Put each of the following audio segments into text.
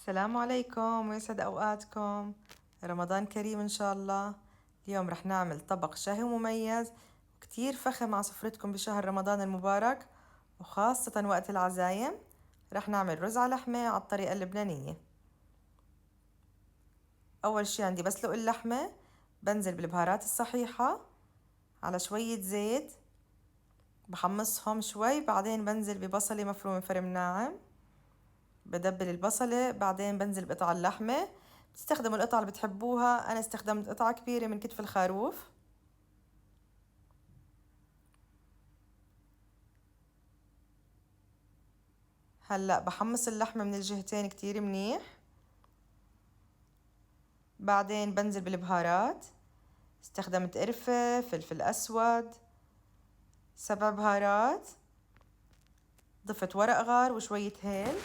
السلام عليكم ويسعد أوقاتكم. رمضان كريم إن شاء الله. اليوم رح نعمل طبق شهي مميز وكتير فخم على سفرتكم بشهر رمضان المبارك، وخاصة وقت العزايم. رح نعمل رز على لحمة على الطريقة اللبنانية. أول شي عندي بسلق اللحمة، بنزل بالبهارات الصحيحة على شوية زيت، بحمصهم شوي، بعدين بنزل ببصلة مفرومة فرم ناعم، بدبل البصلة، بعدين بنزل بقطع اللحمة. بتستخدموا القطعة اللي بتحبوها، أنا استخدمت قطعة كبيرة من كتف الخروف. هلأ بحمص اللحمة من الجهتين كتير منيح، بعدين بنزل بالبهارات. استخدمت قرفة، فلفل أسود، 7 بهارات، ضفت ورق غار وشوية هيل.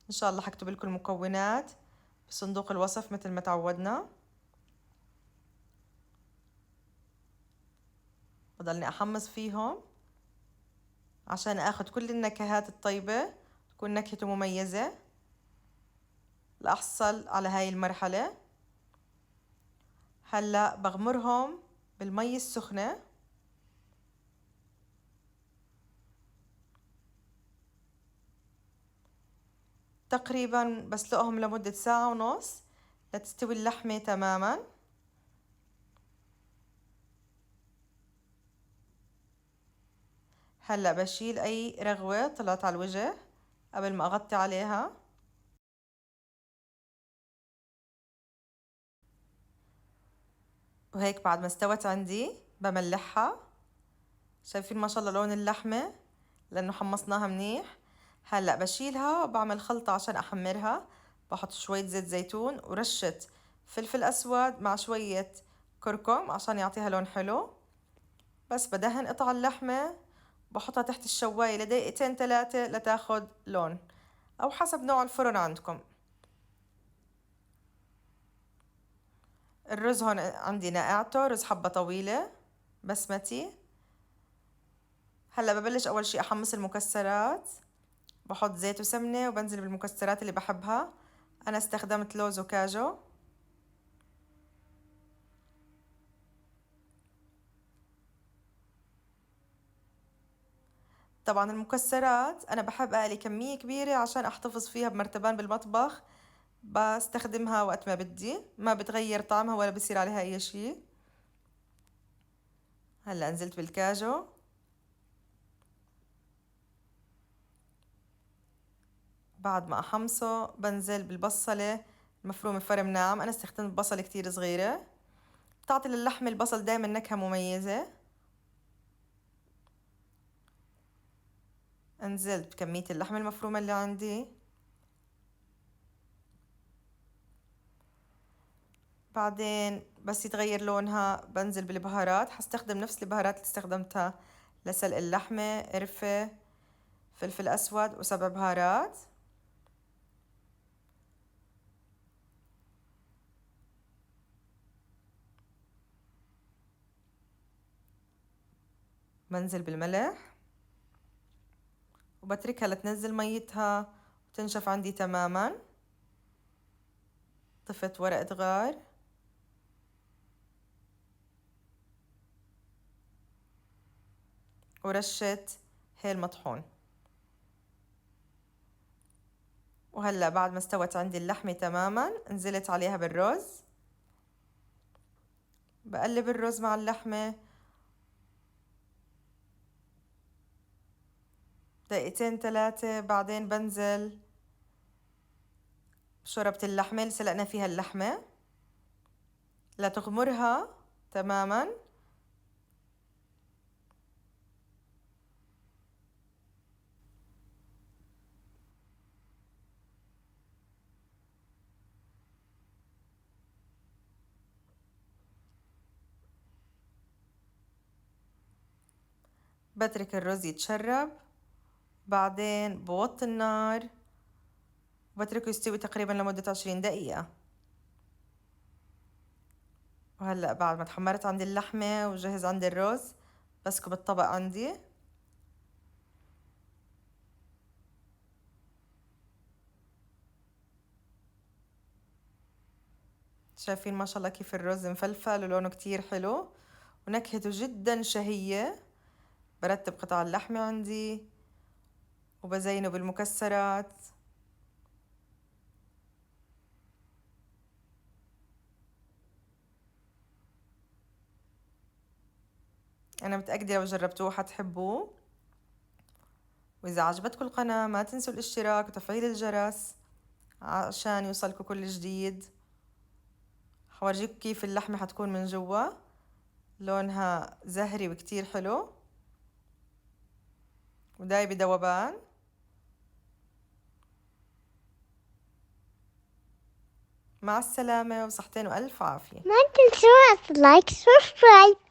إن شاء الله حكتب لكم المكونات بصندوق الوصف مثل ما تعودنا. بضلني أحمص فيهم عشان أخذ كل النكهات الطيبة، تكون نكهته مميزة لأحصل على هاي المرحلة. هلأ بغمرهم بالمي السخنة، تقريبا بسلقهم لمدة 1.5 ساعة لتستوي اللحمة تماما. هلأ بشيل أي رغوة طلعت على الوجه قبل ما أغطي عليها. وهيك بعد ما استوت عندي بملحها. شايفين ما شاء الله لون اللحمة لأنه حمصناها منيح. هلأ بشيلها وبعمل خلطة عشان أحمرها. بحط شوية زيت زيتون ورشة فلفل أسود مع شوية كركم عشان يعطيها لون حلو. بس بدهن قطع اللحمة، بحطها تحت الشواية لدقيقتين 3 لتاخد لون، أو حسب نوع الفرن عندكم. الرز هون عندي نقعته، رز حبة طويلة بسمتي. هلا ببلش أول شي أحمص المكسرات، بحط زيت وسمنة وبنزل بالمكسرات اللي بحبها. أنا استخدمت لوز وكاجو. طبعا المكسرات أنا بحب أقلي كمية كبيرة عشان أحتفظ فيها بمرتبان بالمطبخ، بستخدمها وقت ما بدي، ما بتغير طعمها ولا بصير عليها أي شي. هلا نزلت بالكاجو، بعد ما أحمصه بنزل بالبصلة المفرومة فرم ناعم. أنا استخدمت بصلة كتير صغيرة، بتعطي للحمة البصل دايما نكهة مميزة. نزلت بكمية اللحمة المفرومة اللي عندي، بعدين بس يتغير لونها بنزل بالبهارات. حستخدم نفس البهارات اللي استخدمتها لسلق اللحمة، قرفة، فلفل أسود، و7 بهارات. بنزل بالملح وبتركها لتنزل ميتها وتنشف عندي تماما. ضفت ورقة غار ورشة هيل مطحون. وهلأ بعد ما استوت عندي اللحمة تماما نزلت عليها بالرز. بقلب الرز مع اللحمة دقيقتين 3، بعدين بنزل بشوربة اللحمة اللي سلقنا فيها اللحمة لتغمرها تماما. بترك الرز يتشرب، بعدين بوطي النار وبتركه يستوي تقريبا لمدة 20 دقيقة. وهلأ بعد ما تحمرت عندي اللحمة وجهز عندي الرز، بسكب الطبق عندي. شايفين ما شاء الله كيف الرز مفلفل ولونه كتير حلو ونكهته جدا شهية. برتب قطع اللحمة عندي وبزينه بالمكسرات. أنا متأكدة لو جربتوه حتحبوه. وإذا عجبتكم القناة ما تنسوا الاشتراك وتفعيل الجرس عشان يوصلكم كل جديد. حورجيكم كيف اللحمة حتكون من جوا، لونها زهري وكتير حلو ودايب ذوبان. مع السلامة وصحتين وألف عافية. ما تنسوا لايك سبسكرايب.